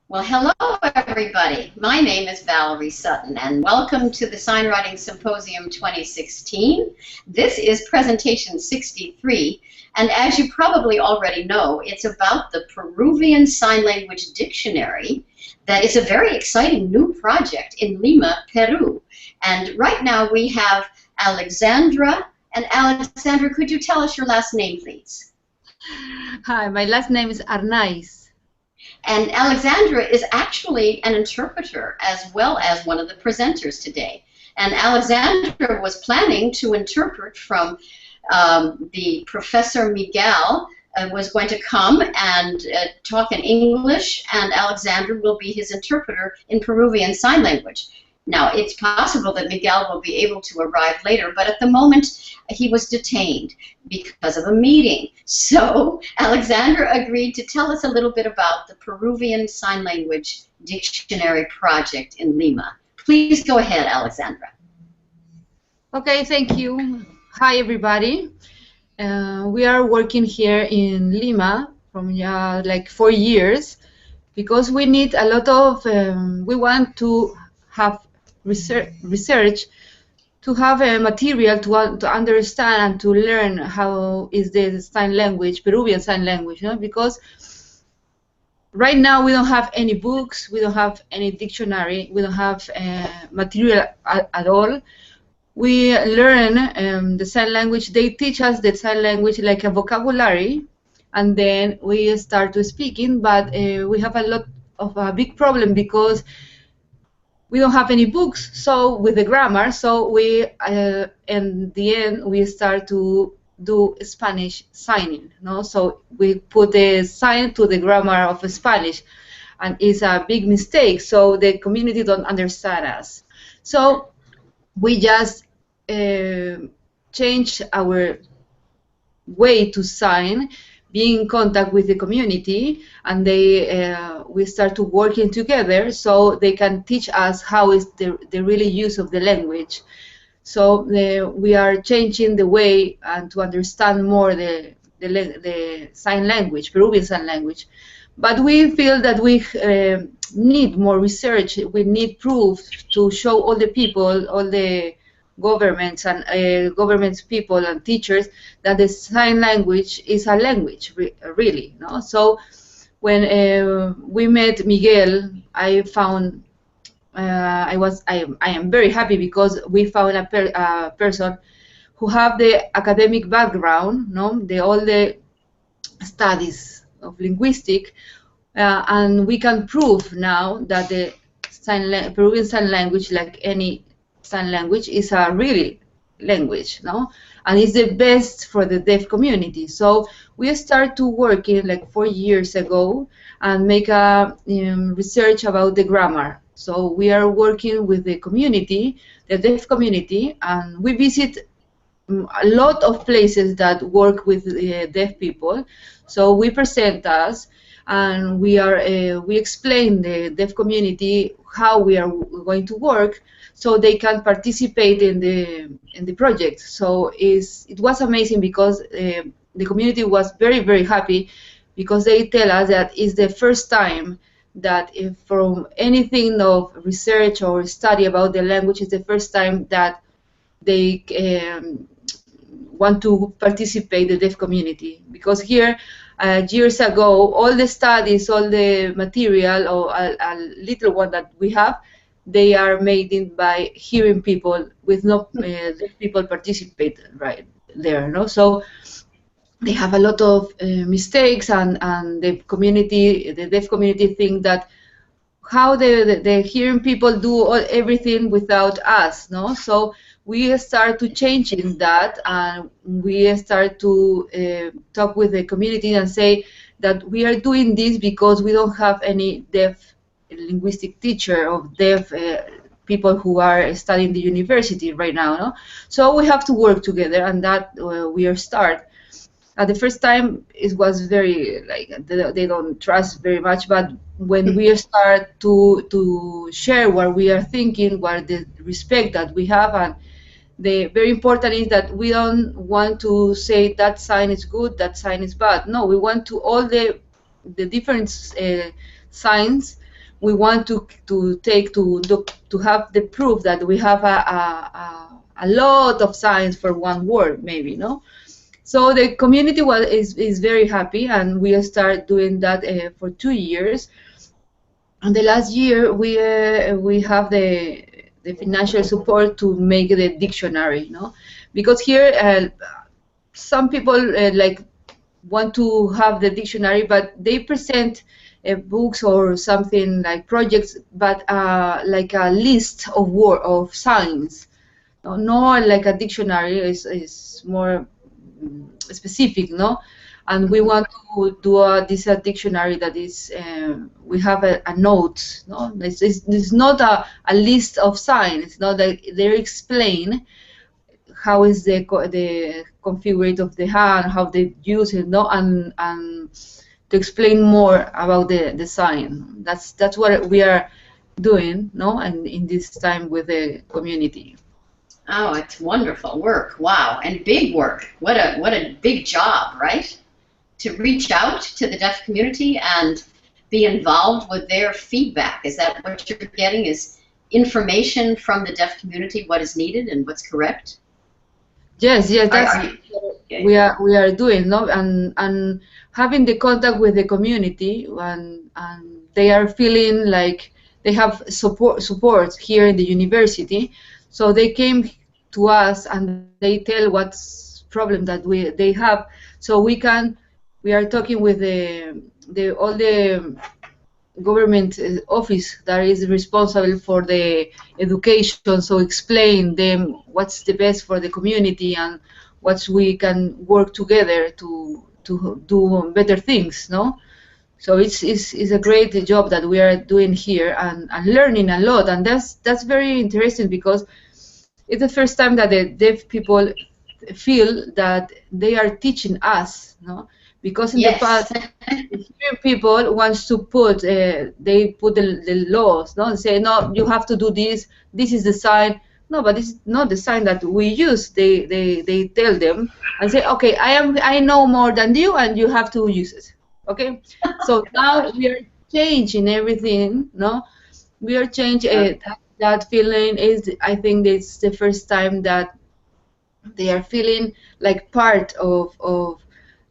Well, hello, everybody. My name is Valerie Sutton, and welcome to the SignWriting Symposium 2016. This is presentation 63, and as you probably already know, it's about the Peruvian Sign Language Dictionary. That is a very exciting new project in Lima, Peru. And right now we have Alexandra. And Alexandra, could you tell us your last name, please? Hi, my last name is Arnaiz. And Alexandra is actually an interpreter as well as one of the presenters today. And Alexandra was planning to interpret from the Professor Miguel was going to come and talk in English, and Alexandra will be his interpreter in Peruvian Sign Language. Now, it's possible that Miguel will be able to arrive later, but at the moment he was detained because of a meeting. So Alexandra agreed to tell us a little bit about the Peruvian Sign Language Dictionary project in Lima. Please go ahead, Alexandra. Okay, thank you. Hi, everybody. We are working here in Lima from like 4 years because we need a lot of, we want to have research to have a material to understand and to learn how is the sign language, Peruvian Sign Language, you know? Because right now we don't have any books, we don't have any dictionary, we don't have material at all. We learn the sign language. They teach us the sign language like a vocabulary, and then we start to speaking, but we have a lot of a big problem because we don't have any books, so with the grammar, so we, in the end, we start to do Spanish signing, no? So we put the sign to the grammar of Spanish, and it's a big mistake, so the community don't understand us. So we just change our way to sign, being in contact with the community, and we start to working together so they can teach us how is the really use of the language. So we are changing the way and to understand more the sign language, Peruvian Sign Language. But we feel that we need more research, we need proof to show all the people, all the governments and people and teachers that the sign language is a language, really. No? So when we met Miguel, I found I am very happy because we found a person who have the academic background, no, all the studies of linguistic, and we can prove now that the Peruvian Sign Language, like any sign language, is a really language, no, and it's the best for the deaf community. So we start to work in like 4 years ago and make a research about the grammar. So we are working with the community, the deaf community, and we visit a lot of places that work with deaf people. So we present us, and we explain the deaf community how we are going to work, so they can participate in the project. So it was amazing because the community was very, very happy because they tell us that it's the first time that if from anything of research or study about the language, it's the first time that they want to participate the deaf community. Because here, years ago, all the studies, all the material, or a little one that we have, they are made by hearing people with no deaf people participate right there, no? So they have a lot of mistakes, and the community, the deaf community, think that how the hearing people do everything without us, no? So we start to changing that, and we start to talk with the community and say that we are doing this because we don't have any deaf linguistic teacher of deaf people who are studying the university right now, no? So we have to work together, and that we are start. At the first time, it was very like they don't trust very much, but when we start to share what we are thinking, what the respect that we have, and the very important is that we don't want to say that sign is good, that sign is bad. No, we want to all the different signs we want to have the proof that we have a lot of signs for one word, maybe, no? So the community is very happy, and we start doing that for 2 years. And the last year we have the financial support to make the dictionary, no? Because here some people like want to have the dictionary, but they present books or something like projects, but like a list of signs. No, like a dictionary is more specific, no? And we want to do this dictionary that is, we have a note, no? It's not a list of signs. It's not that they explain how is the configuration of the hand, how they use it, no? And to explain more about the sign. That's what we are doing, no? And in this time with the community. Oh, it's wonderful work! Wow, and big work. What a big job, right? To reach out to the deaf community and be involved with their feedback. Is that what you're getting? Is information from the deaf community what is needed and what's correct? Yes, that's we are doing, no? And having the contact with the community, and they are feeling like they have support here in the university. So they came to us and they tell what's problem that they have. So we are talking with all the government office that is responsible for the education. So explain them what's the best for the community and what we can work together to do better things, no? So it's a great job that we are doing here and learning a lot, and that's very interesting because it's the first time that the deaf people feel that they are teaching us, no? Because in the past, hearing people wants to put they put the laws, no? They say, no, you have to do this. This is the sign. No, but this is not the sign that we use. They tell them and say, okay, I know more than you, and you have to use it. Okay. So now we are changing everything, no? We are changing that feeling. Is I think it's the first time that they are feeling like part of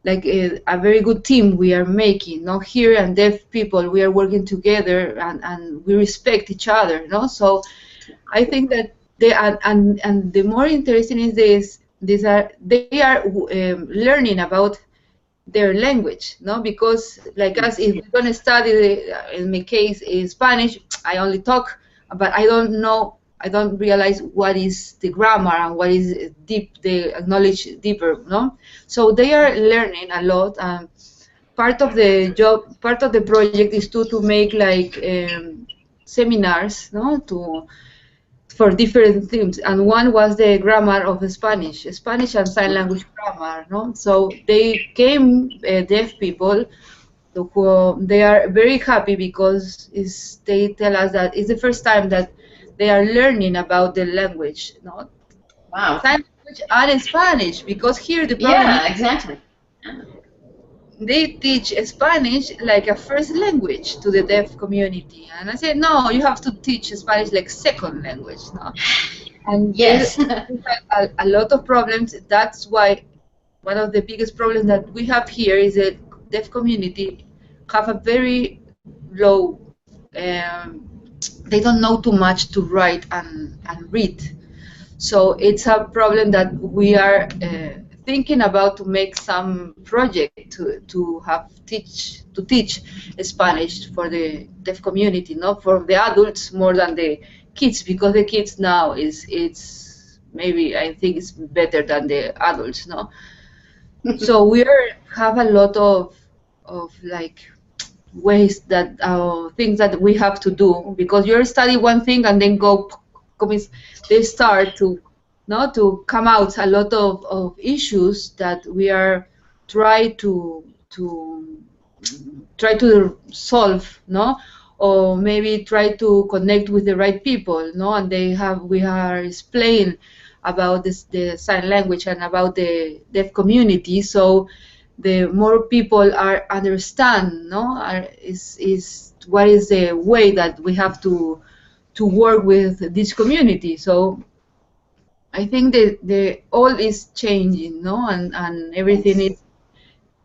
like a very good team we are making, no? Here and deaf people, we are working together and we respect each other, no? So I think that they are, and the more interesting is they are learning about their language, no? Because like us, if we're going to study, in my case, is Spanish, I only talk, but I don't realize what is the grammar and what is the knowledge deeper, no? So they are learning a lot, and part of the job, part of the project is to make like seminars, no? For different themes, and one was the grammar of Spanish and sign language grammar, no? So they came deaf people who they are very happy because they tell us that it's the first time that they are learning about the language, no? Wow. Sign language and Spanish, because here the problem is exactly. They teach Spanish like a first language to the deaf community, and I said, no, you have to teach Spanish like second language, no? And yes, a lot of problems. That's why one of the biggest problems that we have here is that deaf community have a very low. They don't know too much to write and read, so it's a problem that we are thinking about to make some project to teach Spanish for the deaf community, not for the adults more than the kids, because the kids now it's maybe I think it's better than the adults, no? So we have a lot of like ways that things that we have to do, because you study one thing and then they start to come out a lot of issues that we are try to solve, no? Or maybe try to connect with the right people, no? And we are explain about the sign language and about the deaf community. So the more people are understand, no, is what is the way that we have to work with this community. So I think that the all is changing, no, and everything is.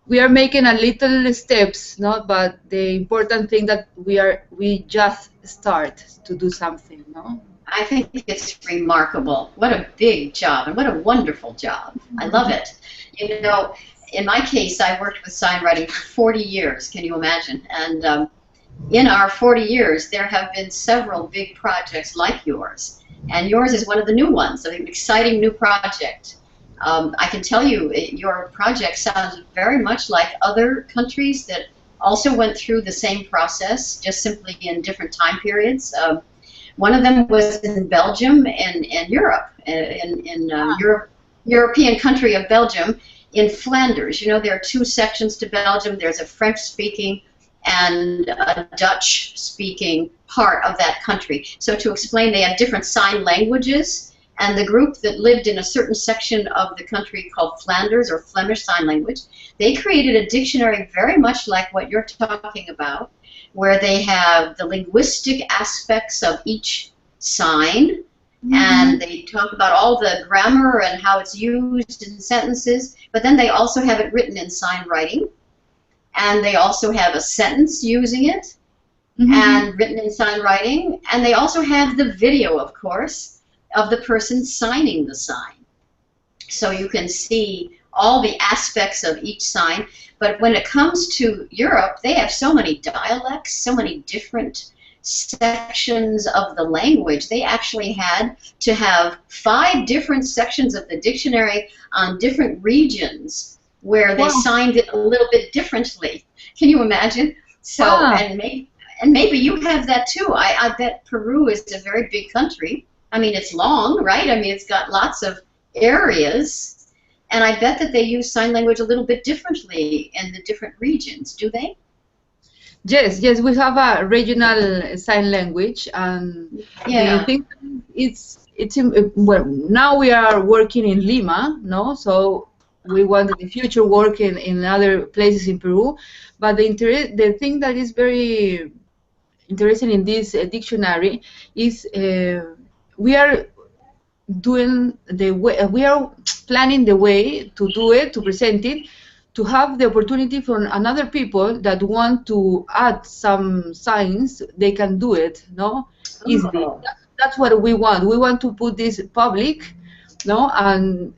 We are making a little steps, no, but the important thing that we just start to do something, no. I think it's remarkable. What a big job, and what a wonderful job. I love it. You know, in my case, I worked with sign writing for 40 years. Can you imagine? And in our 40 years, there have been several big projects like yours. And yours is one of the new ones, an exciting new project. I can tell you, your project sounds very much like other countries that also went through the same process, just simply in different time periods. One of them was in Belgium and Europe, European country of Belgium, in Flanders. You know, there are two sections to Belgium. There's a French-speaking and a Dutch-speaking part of that country. So to explain, they have different sign languages, and the group that lived in a certain section of the country called Flanders, or Flemish Sign Language, they created a dictionary very much like what you're talking about, where they have the linguistic aspects of each sign, and they talk about all the grammar and how it's used in sentences, but then they also have it written in sign writing, and they also have a sentence using it, and written in sign writing, and they also have the video, of course, of the person signing the sign. So you can see all the aspects of each sign. But when it comes to Europe, they have so many dialects, so many different sections of the language. They actually had to have 5 different sections of the dictionary on different regions where they signed it a little bit differently. Can you imagine? So, and maybe you have that too. I bet Peru is a very big country. I mean, it's long, right? I mean, it's got lots of areas. And I bet that they use sign language a little bit differently in the different regions, do they? Yes, we have a regional sign language, and I think it's well, now we are working in Lima, no? So we want in the future work in other places in Peru. But the thing that is very interesting in this dictionary is we are doing the way, we are planning the way to do it, to present it, to have the opportunity for another people that want to add some signs, they can do it, no, easily. That's what we want. We want to put this public, no, and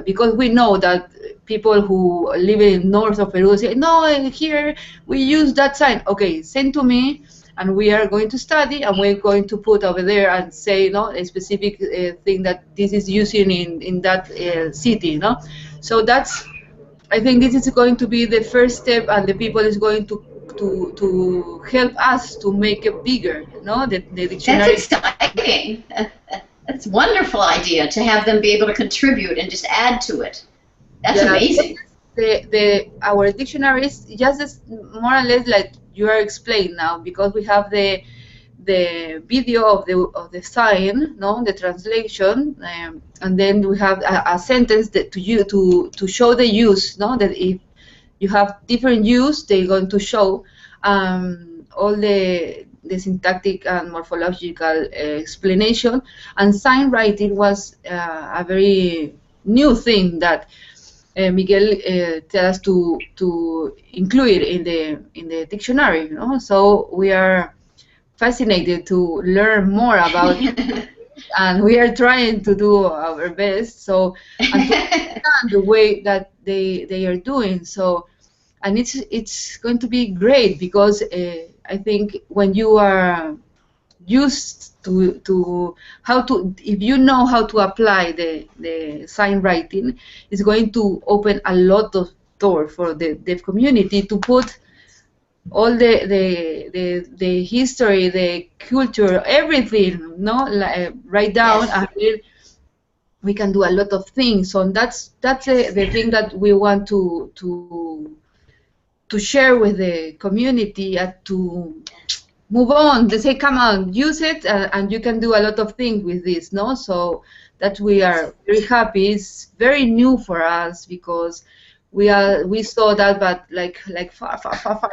because we know that people who live in north of Peru say, no, here we use that sign. Okay, send to me, and we are going to study, and we're going to put over there and say, no, a specific thing that this is using in that city, no. So that's, I think this is going to be the first step, and the people is going to help us to make it bigger, no, the dictionary. That's exciting. That's a wonderful idea to have them be able to contribute and just add to it. That's amazing. Our dictionary is just more or less like you are explaining now, because we have the video of the sign, no, the translation, and then we have a sentence that to show the use, no, that if you have different use, they're going to show all the syntactic and morphological explanation. And sign writing was a very new thing that Miguel tells us to include in the dictionary, you know. So we are fascinated to learn more about it, and we are trying to do our best. So and to understand the way that they are doing. So, and it's going to be great, because I think when you are used to how to, if you know how to apply the sign writing, it's going to open a lot of doors for the deaf community to put all the history, the culture, everything, no, write down, and we can do a lot of things. So that's the thing that we want to share with the community, and to move on. They say, come on, use it, and you can do a lot of things with this, no? So that we are very happy. It's very new for us, because we saw that, but like far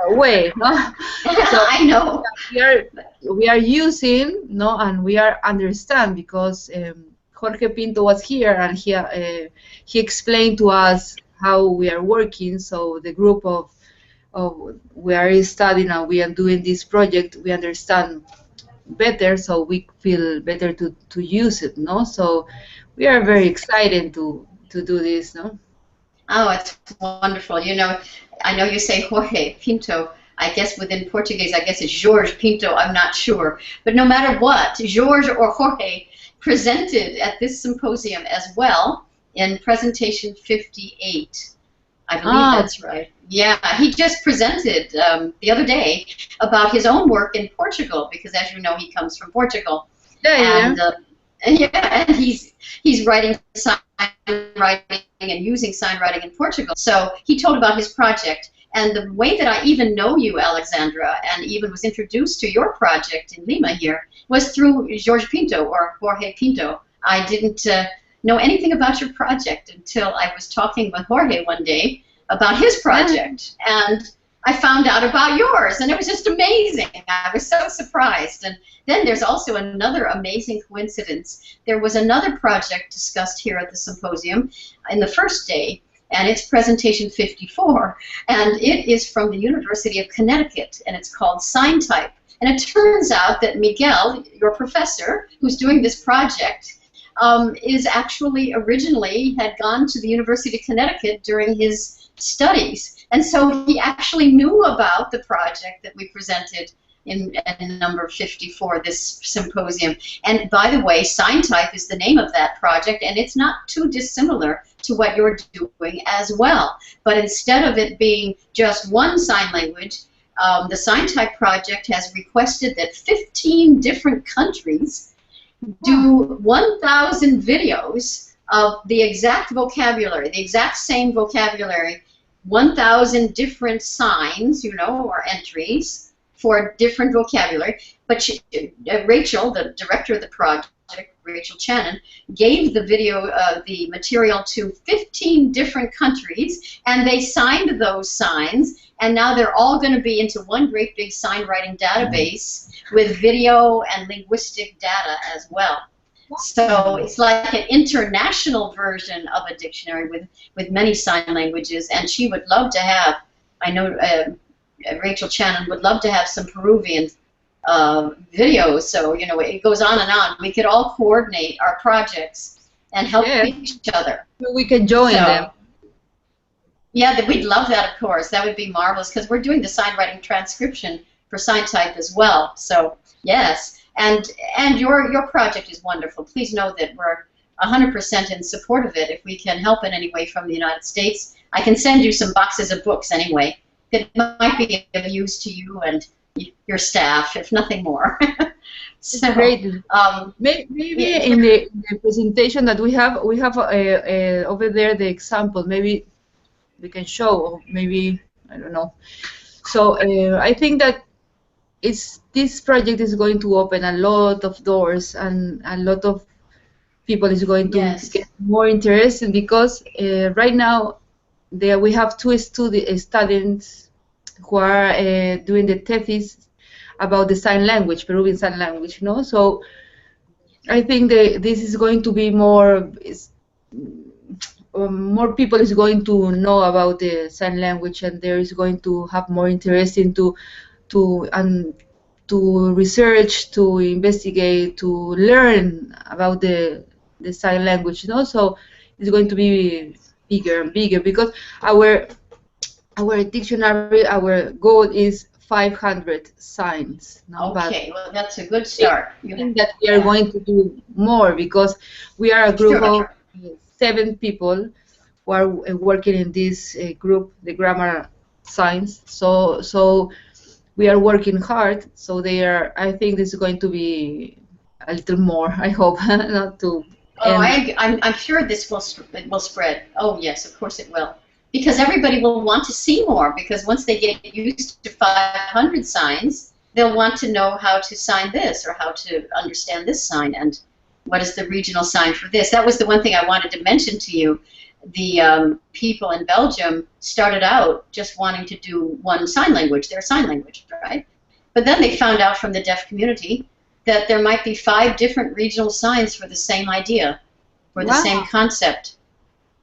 away, no? So I know. we are using, no, and we are understand because Jorge Pinto was here and he explained to us how we are working. So the group of we are studying and we are doing this project, we understand better, so we feel better to use it, no? So we are very excited to do this, no? Oh, it's wonderful. You know, I know you say Jorge Pinto. I guess within Portuguese, I guess it's Jorge Pinto. I'm not sure. But no matter what, Jorge or Jorge presented at this symposium as well in presentation 58. I believe that's right. Yeah, he just presented the other day about his own work in Portugal, because as you know, he comes from Portugal. Yeah, And he's writing sign writing and using sign writing in Portugal. So he told about his project. And the way that I even know you, Alexandra, and even was introduced to your project in Lima here, was through Jorge Pinto, or Jorge Pinto. I didn't know anything about your project until I was talking with Jorge one day about his project. And I found out about yours, and it was just amazing. I was so surprised. And then there's also another amazing coincidence. There was another project discussed here at the symposium in the first day, and it's presentation 54, and it is from the University of Connecticut, and it's called Sign Type. And it turns out that Miguel, your professor, who's doing this project, is actually originally had gone to the University of Connecticut during his studies, and so he actually knew about the project that we presented in number 54, this symposium. And by the way, Sign Type is the name of that project, and it's not too dissimilar to what you're doing as well. But instead of it being just one sign language, the Sign Type project has requested that 15 different countries do 1,000 videos of the exact vocabulary, the exact same vocabulary, 1,000 different signs, you know, or entries for different vocabulary. But Rachel, the director of the project, Rachel Channon, gave the video, the material to 15 different countries, and they signed those signs, and now they're all going to be into one great big sign writing database with video and linguistic data as well. So it's like an international version of a dictionary with many sign languages, and she would love to have, I know Rachel Channon would love to have some Peruvian videos, so you know, it goes on and on. We could all coordinate our projects and help each other. We can join them. Yeah, we'd love that, of course. That would be marvelous, because we're doing the sign writing transcription for Sign Type as well. So yes. And your project is wonderful. Please know that we're 100% in support of it. If we can help in any way from the United States, I can send you some boxes of books anyway that might be of use to you and your staff, if nothing more. So, great. Maybe in the presentation that we have over there the example. Maybe we can show, or maybe I don't know. So I think that this project is going to open a lot of doors, and a lot of people is going to get more interested, because right now we have two students who are doing the thesis about the sign language, Peruvian Sign Language, no? So I think this is going to be more people is going to know about the sign language, and there is going to have more interest into to research, to investigate, to learn about the sign language, you know. So it's going to be bigger and bigger, because our dictionary, our goal is 500 signs. No? Okay, well, that's a good start. I think that we are going to do more, because we are a group of 7 people who are working in this group, the grammar science. So we are working hard. So I think this is going to be a little more. I hope not to. Oh, I'm sure this will spread. Oh yes, of course it will. Because everybody will want to see more, because once they get used to 500 signs, they'll want to know how to sign this, or how to understand this sign, and what is the regional sign for this. That was the one thing I wanted to mention to you, the people in Belgium started out just wanting to do one sign language, their sign language, right? But then they found out from the deaf community that there might be 5 different regional signs for the same idea, for the same concept.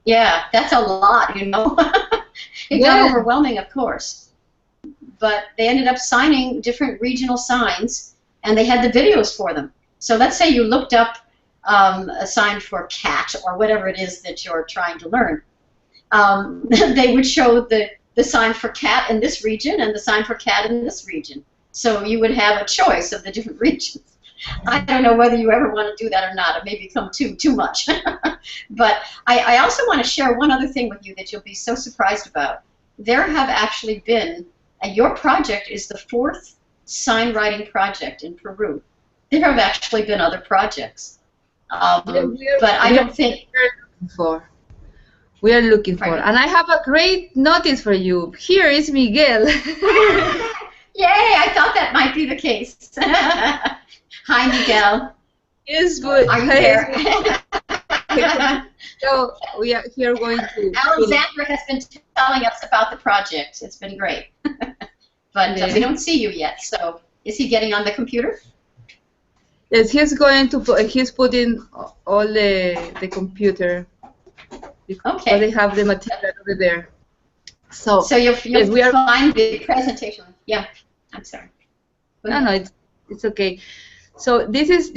Yeah, that's a lot, you know. It got overwhelming, of course. But they ended up signing different regional signs, and they had the videos for them. So let's say you looked up a sign for cat or whatever it is that you're trying to learn. They would show the sign for cat in this region and the sign for cat in this region. So you would have a choice of the different regions. I don't know whether you ever want to do that or not. It may become too much. But I also want to share one other thing with you that you'll be so surprised about. There have actually been, and your project is the 4th sign writing project in Peru. There have actually been other projects. But I don't think... We are looking for. And I have a great notice for you. Here is Miguel. Yay, I thought that might be the case. Hi, Miguel. Yes, good. Are you there? So we are here going to... Alexandra has been telling us about the project. It's been great. But we don't see you yet. So is he getting on the computer? Yes, he's going to put, he's putting all the computer. Okay. They have the material over there. So you'll find the presentation. Yeah, I'm sorry. No, it's okay. So this is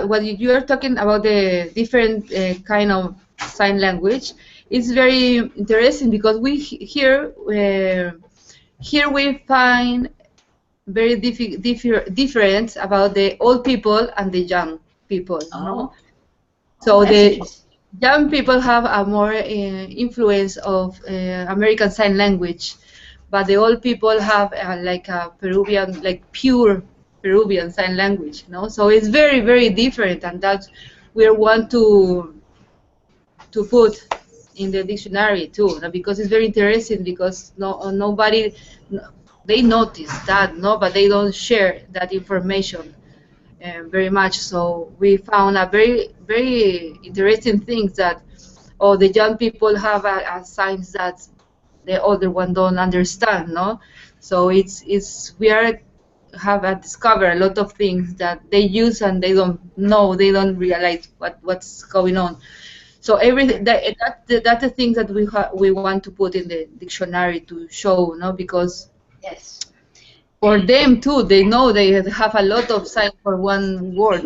what you are talking about, the different kind of sign language. It's very interesting because we here we find very different about the old people and the young people. Oh. So the young people have a more influence of American Sign Language, but the old people have like a Peruvian, like pure Peruvian Sign Language. So it's very, very different, and that we want to put in the dictionary too, because it's very interesting. Because nobody they notice that, but they don't share that information very much. So we found a very, very interesting things that the young people have a signs that the older one don't understand. So we have discovered a lot of things that they use and they don't know, they don't realize what's going on. So everything that's the things that we want to put in the dictionary to show, because for them too, they know they have a lot of signs for one word,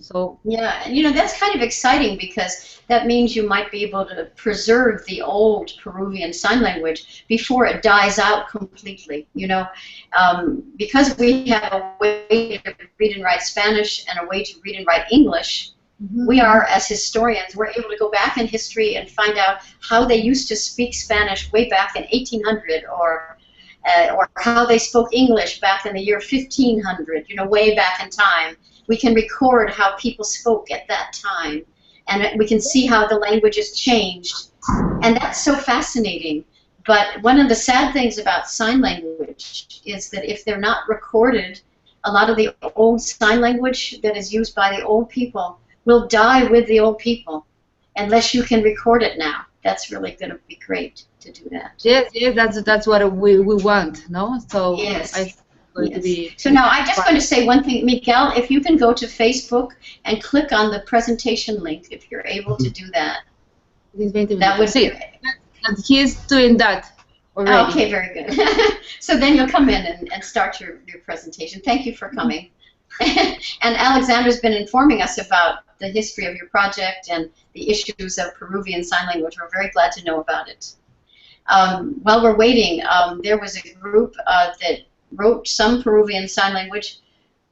So yeah, that's kind of exciting because that means you might be able to preserve the old Peruvian Sign Language before it dies out completely. Because we have a way to read and write Spanish and a way to read and write English. We are, as historians, we're able to go back in history and find out how they used to speak Spanish way back in 1800, or how they spoke English back in the year 1500, way back in time. We can record how people spoke at that time, and we can see how the language has changed. And that's so fascinating. But one of the sad things about sign language is that if they're not recorded, a lot of the old sign language that is used by the old people will die with the old people unless you can record it now. That's really going to be great to do that. Yes, that's what we want, So yes. So now I'm just going to say one thing, Miguel. If you can go to Facebook and click on the presentation link, if you're able to do that, that would be. And he's doing that already. Okay, very good. So then you'll come in and start your presentation. Thank you for coming. And Alexandra's been informing us about the history of your project and the issues of Peruvian Sign Language. We're very glad to know about it. While we're waiting, there was a group that wrote some Peruvian Sign Language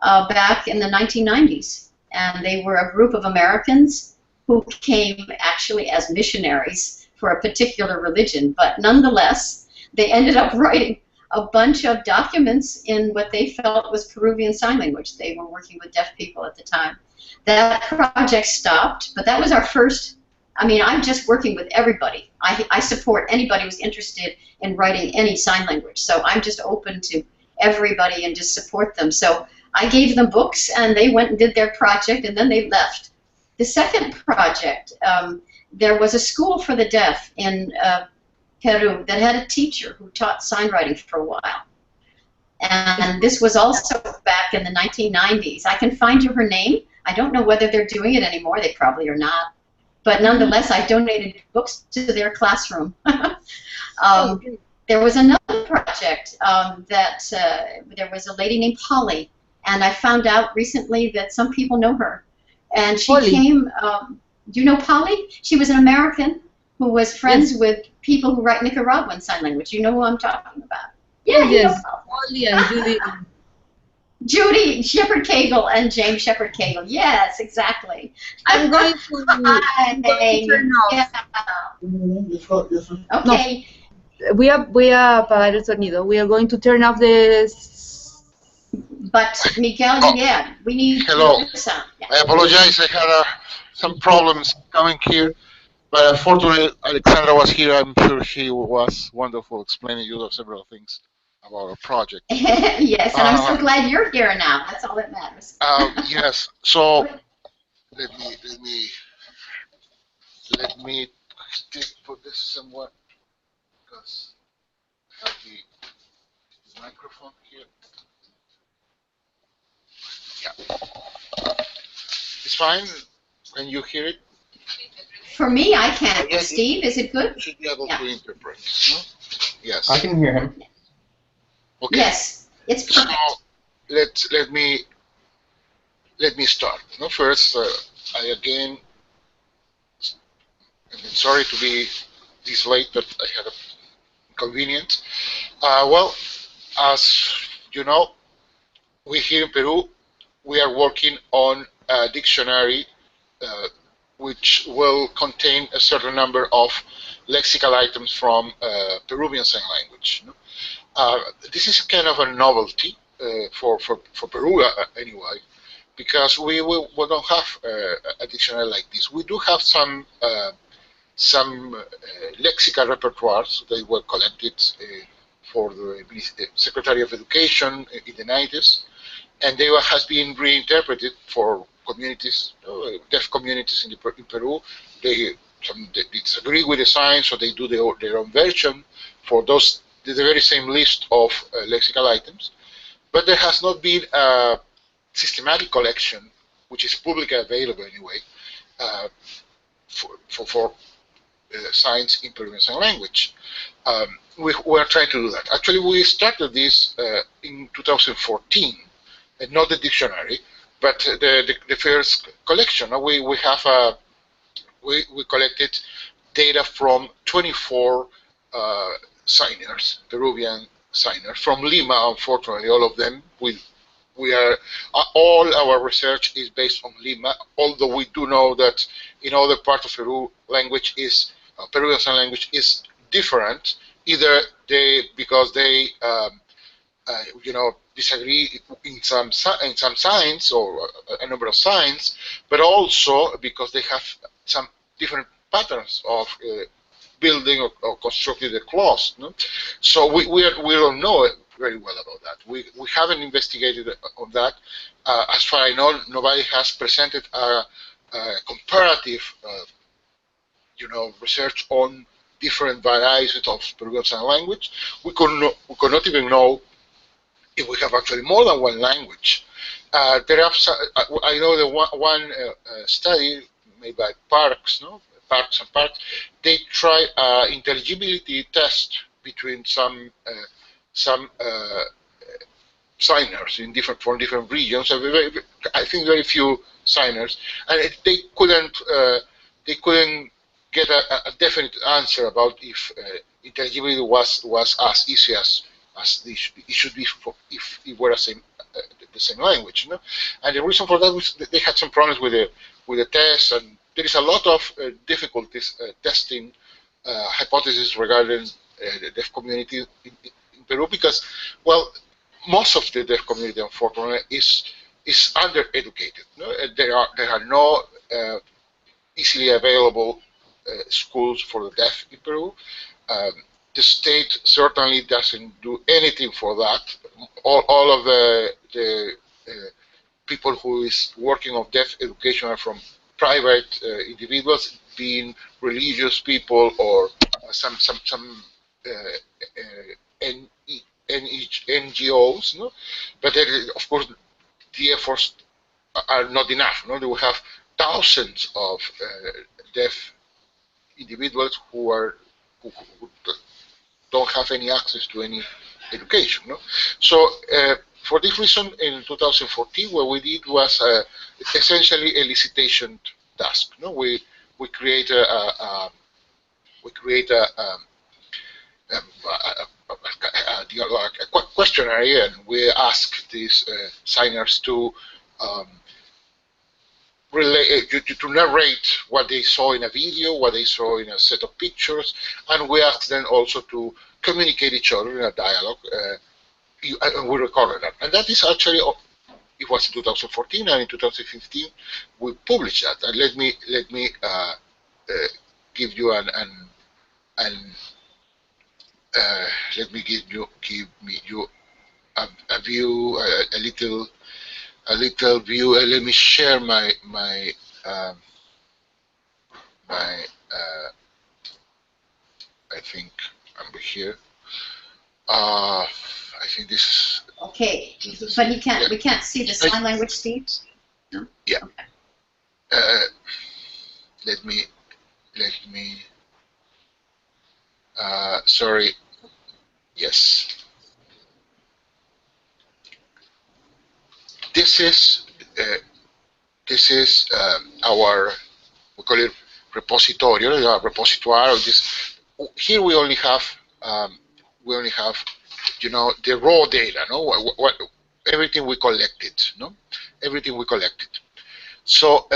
back in the 1990s. And they were a group of Americans who came actually as missionaries for a particular religion. But nonetheless, they ended up writing a bunch of documents in what they felt was Peruvian Sign Language. They were working with deaf people at the time. That project stopped, but that was our first. I'm just working with everybody. I support anybody who's interested in writing any sign language. So I'm just open to everybody and just support them. So I gave them books, and they went and did their project, and then they left. The second project there was a school for the deaf in Peru that had a teacher who taught sign writing for a while. And this was also back in the 1990s. I can find you her name. I don't know whether they're doing it anymore. They probably are not. But nonetheless, I donated books to their classroom. There was another project that there was a lady named Polly, and I found out recently that some people know her. And she came, do you know Polly? She was an American who was friends with people who write Nicaraguan Sign Language. You know who I'm talking about? Yeah, yes. Polly and Judy. Judy Shepherd-Cagle and James Shepherd-Cagle. Yes, exactly. I'm going to turn off. Yeah. Okay. No. Voy a apagar el sonido. We are going to turn off this. But Miguel, yeah, we need. Hello. Sound. Yeah. I apologize. I had some problems coming here, but unfortunately, Alexandra was here. I'm sure she was wonderful, explaining you several things about our project. Yes, and I'm so glad you're here now. That's all that matters. Yes. So let me put this somewhere because I have the microphone here. Yeah. It's fine. Can you hear it? For me, I can't. Yes, Steve, is it good? You should be able to interpret. No? Yes. I can hear him. Okay. Yes, it's perfect. So let me start. No, first, I again, I'm sorry to be this late, but I had a inconvenience. Well, as you know, we here in Peru, we are working on a dictionary which will contain a certain number of lexical items from Peruvian Sign Language. No? This is kind of a novelty for Peru anyway, because we don't have a dictionary like this. We do have some lexical repertoires. They were collected for the Secretary of Education in the 90s, and they has been reinterpreted for communities, deaf communities in Peru. They disagree with the sign, so they do their own version for those the very same list of lexical items. But there has not been a systematic collection, which is publicly available anyway, for signs in Peruvian Sign Language. We are trying to do that. Actually, we started this in 2014, and not the dictionary, but the first collection. We collected data from 24 signers, Peruvian signers from Lima. Unfortunately, all of them. All our research is based on Lima. Although we do know that in other parts of Peru, Peruvian Sign Language is different. Either because they disagree in some signs or a number of signs, but also because they have some different patterns of building or constructing the clause. No? So we don't know very well about that. We haven't investigated on that. As far as I know, nobody has presented a comparative research on different varieties of Peruvian Sign Language. We could not even know if we have actually more than one language. There are I know the one study made by Parks and Parks. They try intelligibility test between some signers from different regions. I think very few signers, and they couldn't get a definite answer about if intelligibility was as easy as it should be if it were the same language. You know? And the reason for that was that they had some problems with the test, and there is a lot of difficulties testing hypotheses regarding the deaf community in Peru, because, well, most of the deaf community, unfortunately, is undereducated. No? There are no easily available schools for the deaf in Peru. The state certainly doesn't do anything for that. All of the people who is working on deaf education are from private individuals, being religious people or some NGOs, no? But of course the efforts are not enough. No? We have thousands of deaf individuals who don't have any access to any education. No? So for this reason, in 2014, what we did was essentially a elicitation task. No? We create a questionnaire, and we ask these signers to narrate what they saw in a video, what they saw in a set of pictures, and we ask them also to communicate each other in a dialogue. And we recorded that, and that is actually, it was in 2014, and in 2015 we published that. And let me give you let me give you a view, a little view. Let me share my I think I'm here. I think this. Okay, but he can't. Yeah. We can't see the sign language, Steve. No. Yeah. Okay. Let me. Sorry. Yes. This is our, we call it repository, repository of this. Here we only have you know, the raw data, no, everything we collected, no, everything we collected. So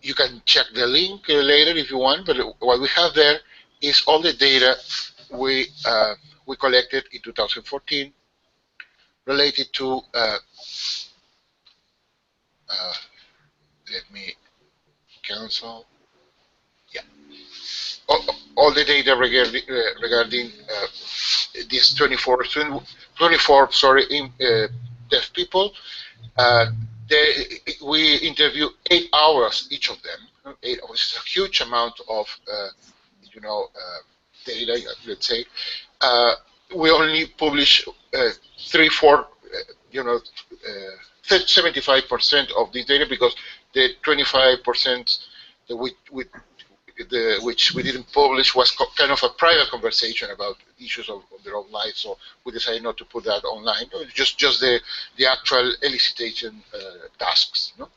you can check the link later if you want, but what we have there is all the data we collected in 2014 related to. Let me cancel. Yeah, all the data regarding these 24 deaf people. We interview 8 hours each of them. 8 hours is a huge amount of you know, data. Let's say we only publish 3-4, you know, 75% of the data, because the 25% which we didn't publish was kind of a private conversation about issues of their own life, so we decided not to put that online. Just the actual elicitation tasks. No?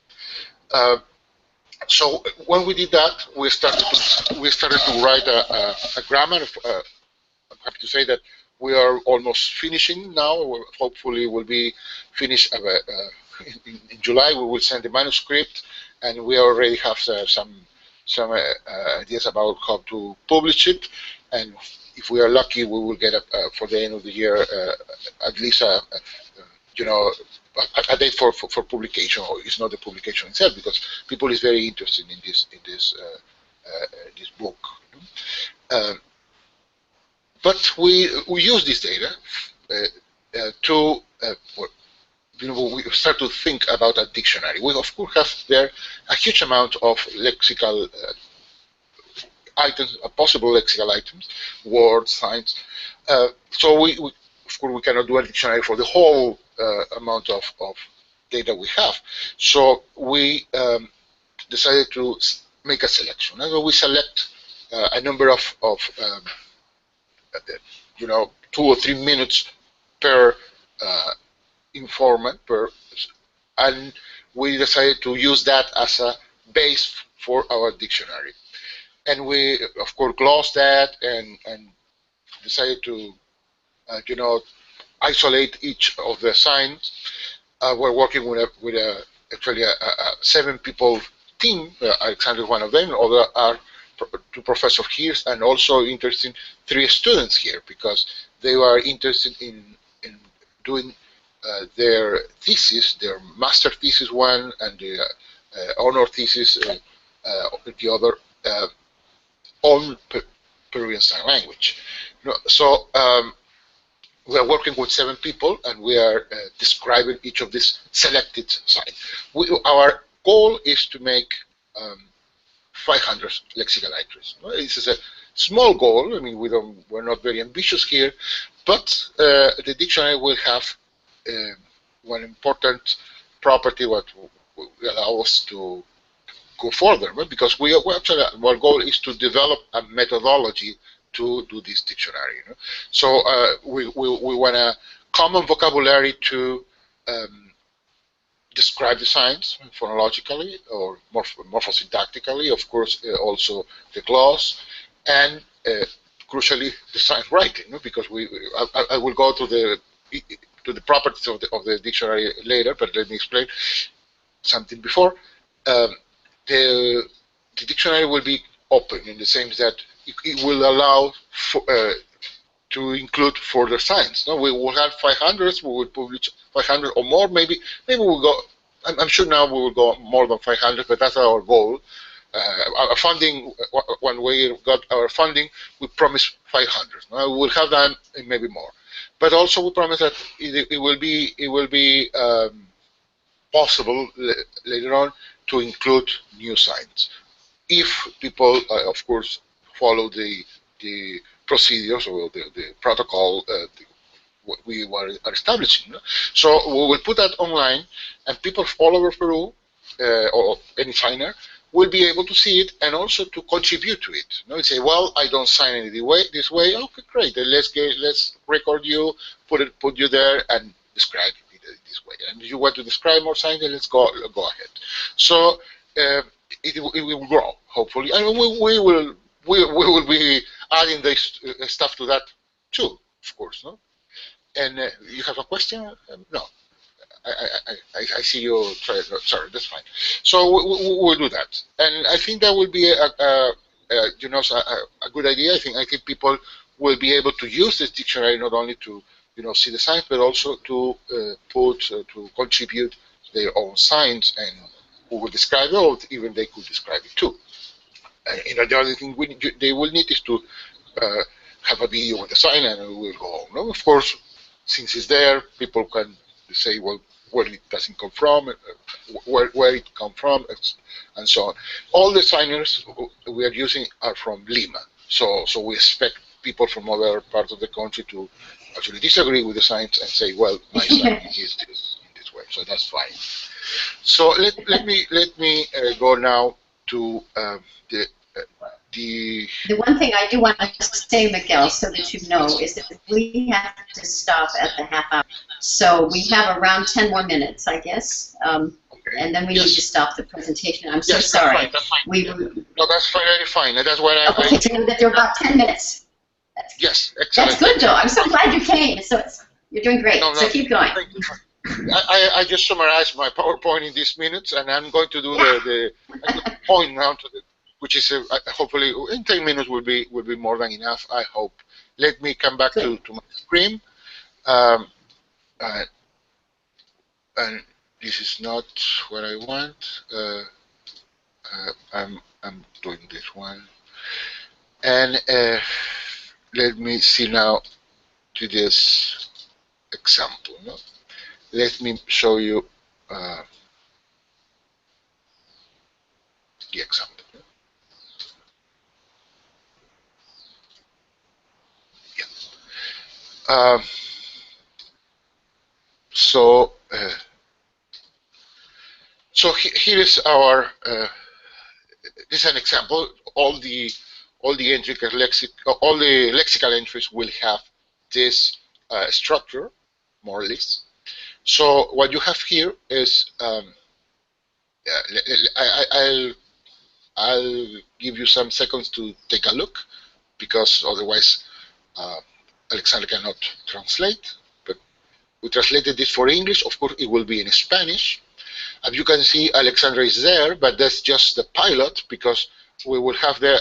So when we did that, we started to write a grammar. I'm happy to say that we are almost finishing now. Hopefully, we'll be finished in July. We will send the manuscript, and we already have some ideas about how to publish it. And if we are lucky, we will get for the end of the year at least you know, a date for publication. Or it's not the publication itself, because people is very interested in this book. But we use this data to you know, we start to think about a dictionary. We of course have there a huge amount of lexical items, possible lexical items, words, signs. So we of course we cannot do a dictionary for the whole amount of data we have. So we decided to make a selection. And we select a number of you know, 2 or 3 minutes per informant and we decided to use that as a base for our dictionary. And we of course glossed that and decided to you know, isolate each of the signs. We're working with actually a 7-people team. Alexandra is one of them. Other are 2 professors here, and also interesting 3 students here, because they were interested in doing their thesis, their master thesis one, and the honor thesis, the other, on Peruvian Sign Language. So we are working with 7 people, and we are describing each of these selected signs. Our goal is to make 500 lexical entries. This is a small goal. I mean, we're not very ambitious here, but the dictionary will have one important property what will allow us to go further, right? Because we actually, our goal is to develop a methodology to do this dictionary. So we want a common vocabulary to describe the signs phonologically or morphosyntactically, of course, also the gloss, and crucially the sign writing, because I will go to the properties of the dictionary later, but let me explain something before. The dictionary will be open in the sense that it will allow to include further signs. No, we will have 500. We will publish 500 or more. Maybe we'll go. I'm sure now we will go more than 500, but that's our goal. Our funding, when we got our funding, we promised 500. We will have that and maybe more. But also we promise that it will be possible later on to include new signs, if people, of course, follow the procedures or the protocol what we are establishing. So we will put that online, and people all over Peru or any signer will be able to see it and also to contribute to it. You say, well, I don't sign it this way. Okay, great. Then let's record you, put you there, and describe it this way. And if you want to describe more signs, then let's go ahead. So it will grow, hopefully, and we will be adding this stuff to that too, of course. No. And you have a question? No. I see you. Sorry, that's fine. So we'll do that, and I think that will be a good idea. I think people will be able to use this dictionary not only to see the signs, but also to to contribute their own signs, and who will describe it, or even they could describe it too. And the other thing they will need is to have a video with the sign, and we will go on. No? Of course, since it's there, people can say, well, where it doesn't come from, where it come from, and so on. All the signers we are using are from Lima, so we expect people from other parts of the country to actually disagree with the signs and say, well, my sign is this way, so that's fine. So let me go now to the one thing I do want to say, Miguel, so that you know, is that we have to stop at the half hour. So we have around 10 more minutes, I guess, okay. And then we need to stop the presentation. I'm so sorry. That's fine. No, that's very fine. That's what okay, so that there are about 10 minutes. Yes, excellent. That's good, though. I'm so glad you came. So you're doing great. No, so keep going. I just summarized my PowerPoint in these minutes, and I'm going to do the point now to which is hopefully in 10 minutes will be more than enough, I hope. Let me come back to my screen, and this is not what I want. I'm doing this one, and let me see now to this example. No? Let me show you the example. So here is our. This is an example. All the intricate all the lexical entries will have this structure, more or less. So what you have here is I'll give you some seconds to take a look, because otherwise Alexandra cannot translate. But we translated this for English. Of course, it will be in Spanish. As you can see, Alexandra is there, but that's just the pilot, because we will have their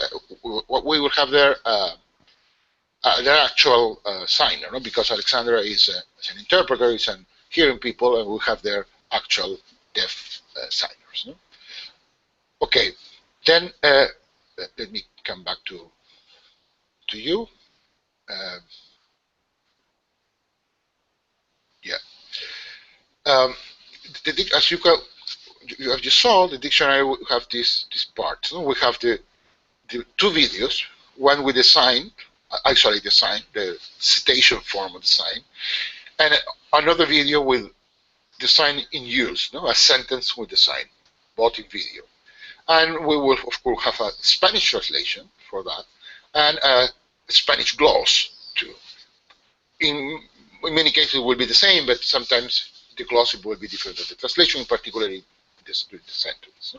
actual signer, no? Because Alexandra is an interpreter, is an hearing people, and we'll have their actual deaf signers. No? Okay, then let me come back to you. As you can, as you saw, the dictionary will have this part. So we have the two videos, one with the sign, actually the sign, the citation form of the sign, and another video with the sign in use, a sentence with the sign, both in video. And we will, of course, have a Spanish translation for that, and a Spanish gloss, too. In many cases, it will be the same, but sometimes the gloss will be different than the translation, particularly the sentence.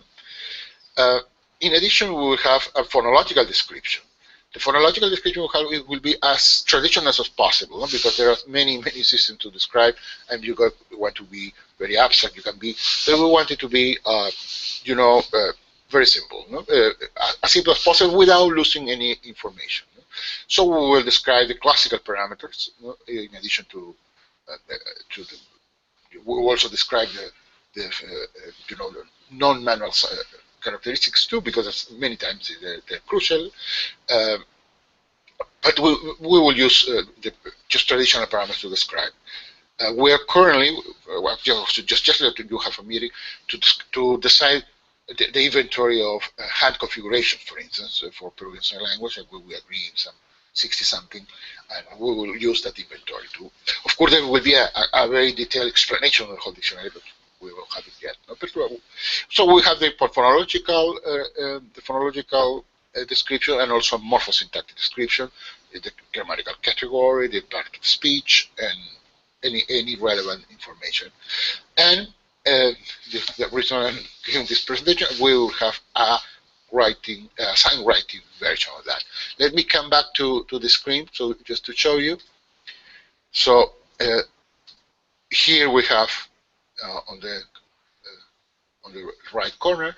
In addition, we will have a phonological description. The phonological description will be as traditional as possible, because there are many systems to describe, and you want to be very abstract. You can be, but we want it to be, very simple, as simple as possible without losing any information. So we will describe the classical parameters, in addition to we will also describe the non-manual characteristics too, because many times they're crucial. But we will use just traditional parameters to describe. We are currently, just that you have a meeting to decide the inventory of hand configuration, for instance, for Peruvian Sign Language, and we agree in some 60-something, and we will use that inventory too. Of course, there will be a very detailed explanation of the whole dictionary, but we won't have it yet. So we have the phonological description, and also morphosyntactic description, the grammatical category, the part of speech, and any relevant information. And the reason I'm giving this presentation, we will have a sign writing version of that. Let me come back to the screen, so just to show you. So here we have on the right corner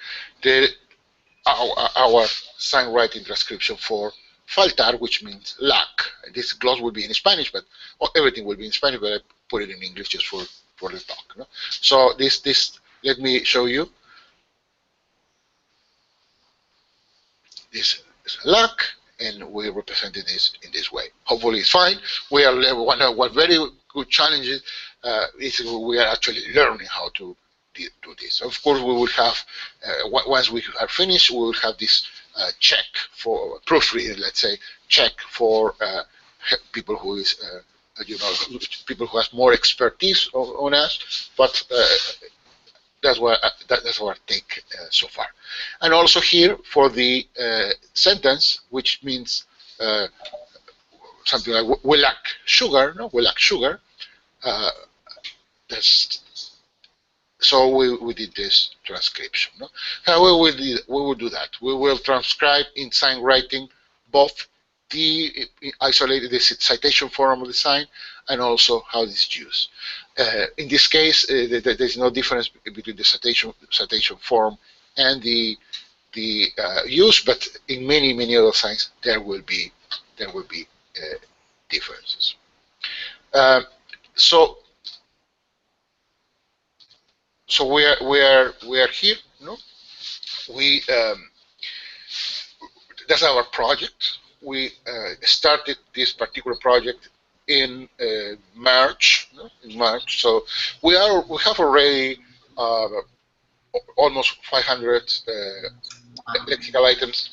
our sign writing transcription for faltar, which means lack. This gloss will be in Spanish, but everything will be in Spanish, but I put it in English just for the talk. So this let me show you. This is lack, and we represented this in this way. Hopefully it's fine. We are one very good challenge is we are actually learning how to do this. Of course, we will have once we are finished, we will have this check for proofreading. Let's say check for people who is people who has more expertise on us, but that's our take so far. And also here for the sentence, which means something like we lack sugar. No, we lack sugar. So we did this transcription. No? How we will do that? We will transcribe in sign writing both the isolated citation form of the sign and also how it's used. In this case, there's no difference between the citation form and the use, but in many other signs there will be differences. So we are here. No, that's our project. We started this particular project in March. No? In March, so we have already almost 500 lexical items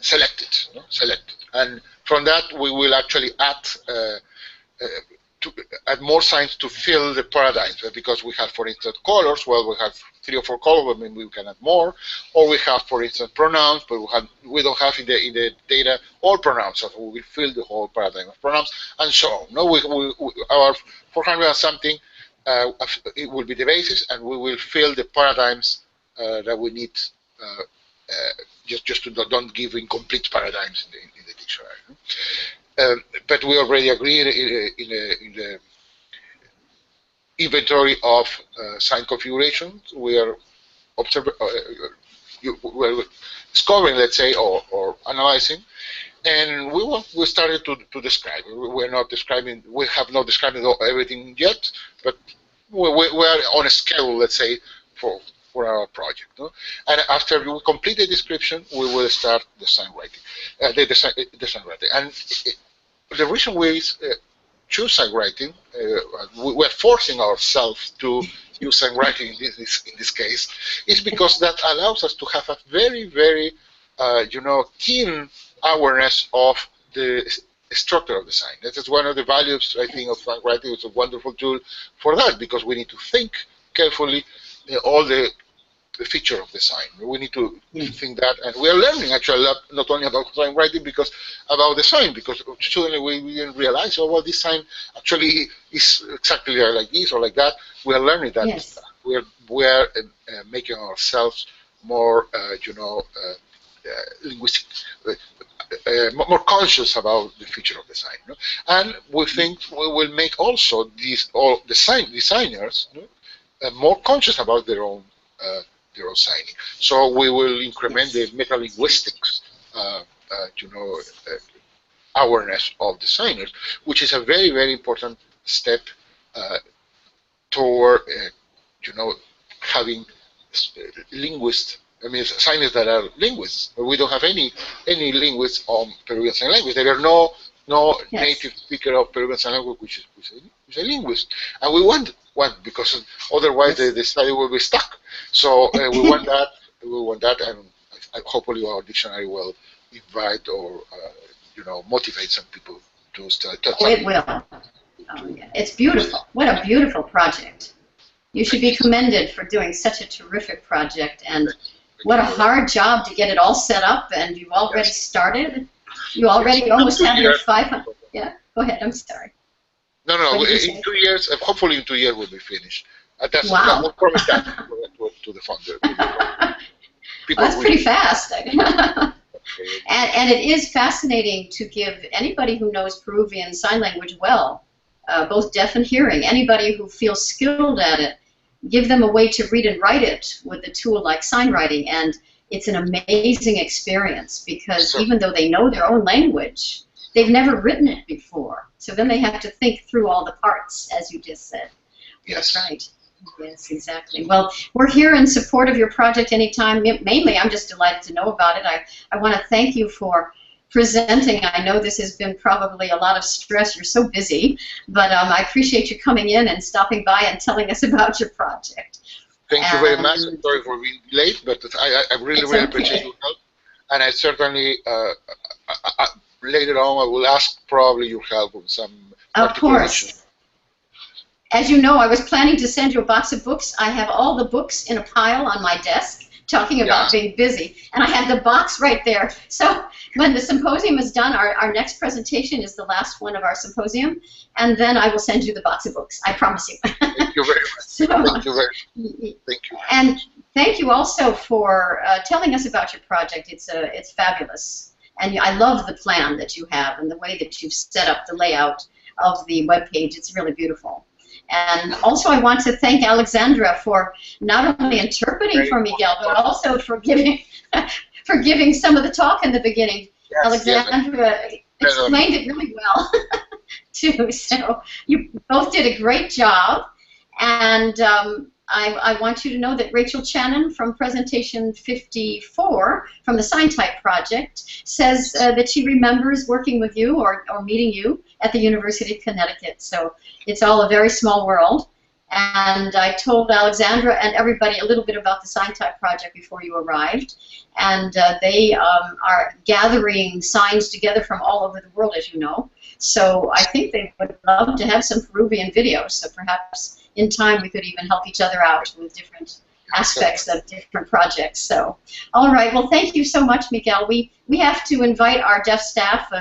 selected. No? Selected, and from that we will actually add more signs to fill the paradigms, because we have, for instance, colors. Well, we have 3 or 4 colors, but maybe we can add more. Or we have, for instance, pronouns, but we don't have in the data all pronouns, so we will fill the whole paradigm of pronouns, and so on. No, our 400 and something, it will be the basis, and we will fill the paradigms that we need, just to don't give incomplete paradigms in the dictionary. No? But we already agreed in the inventory of sign configurations. We are discovering, let's say, or analyzing, and we started to describe. We're not describing. We have not described everything yet, but we are on a schedule, let's say, for our project. No? And after we complete the description, we will start the sign writing. The sign writing. And the reason we choose sign writing, we're forcing ourselves to use SignWriting in this case, is because that allows us to have a very, very, keen awareness of the structure of the sign. That is one of the values, I think, of SignWriting. It's a wonderful tool for that, because we need to think carefully all the feature of the sign. We need to think that, and we are learning actually not only about SignWriting, because about the sign, because suddenly we didn't realize, oh, well, this sign actually is exactly like this or like that. We are learning that. Yes. We are making ourselves more, linguistic, more conscious about the feature of the sign, no? And we think we will make also all the designers more conscious about their own signing. So we will increment the metalinguistics, awareness of designers, which is a very, very important step toward, having linguists. I mean, signers that are linguists. But we don't have any linguists on Peruvian Sign Language. There are no native speaker of Peruvian Sign Language which is a linguist, and we want one, because otherwise the study will be stuck. So we want that. We want that, and hopefully our dictionary will invite or motivate some people to study. Oh, it will. Oh, yeah. It's beautiful. What a beautiful project. You should be commended for doing such a terrific project, and what a hard job to get it all set up, and you've already started. You already almost have your 500. Yeah, go ahead. I'm sorry. No. In 2 years, hopefully in 2 years we'll be finished. Wow. We'll promise that to the founder. Well, that's pretty fast. And it is fascinating to give anybody who knows Peruvian Sign Language well, both deaf and hearing, anybody who feels skilled at it, give them a way to read and write it with a tool like SignWriting, and it's an amazing experience, because even though they know their own language, they've never written it before. So then they have to think through all the parts, as you just said. Yes. That's right. Yes, exactly. Well, we're here in support of your project anytime. Mainly, I'm just delighted to know about it. I want to thank you for presenting. I know this has been probably a lot of stress. You're so busy, but I appreciate you coming in and stopping by and telling us about your project. Thank you very much. I'm sorry for being late, but I really appreciate your help. And I certainly, later on, I will ask probably your help with some articulation. As you know, I was planning to send you a box of books. I have all the books in a pile on my desk, talking about being busy, and I have the box right there. So when the symposium is done, our next presentation is the last one of our symposium, and then I will send you the box of books. I promise you. Thank you very much. Thank you very much. Thank you. And thank you also for telling us about your project. It's fabulous, and I love the plan that you have and the way that you've set up the layout of the webpage. It's really beautiful. And also, I want to thank Alexandra for not only interpreting for Miguel, but also for giving some of the talk in the beginning. Yes, Alexandra explained it really well, too. So you both did a great job. And I want you to know that Rachel Channon from presentation 54 from the SignType project says that she remembers working with you or meeting you at the University of Connecticut. So it's all a very small world. And I told Alexandra and everybody a little bit about the SignType project before you arrived. And they are gathering signs together from all over the world, as you know. So I think they would love to have some Peruvian videos. So perhaps in time we could even help each other out with different aspects of different projects. So, all right. Well, thank you so much, Miguel. We have to invite our deaf staff.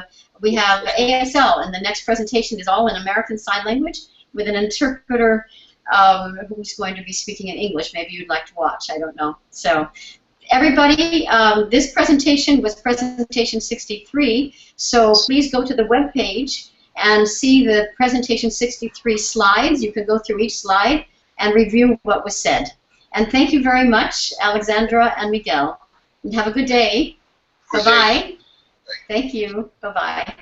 We have ASL, and the next presentation is all in American Sign Language with an interpreter who's going to be speaking in English. Maybe you'd like to watch. I don't know. So, everybody, this presentation was presentation 63. So please go to the web page and see the presentation 63 slides. You can go through each slide and review what was said. And thank you very much, Alexandra and Miguel. And have a good day. Bye-bye. Thank you. Bye-bye.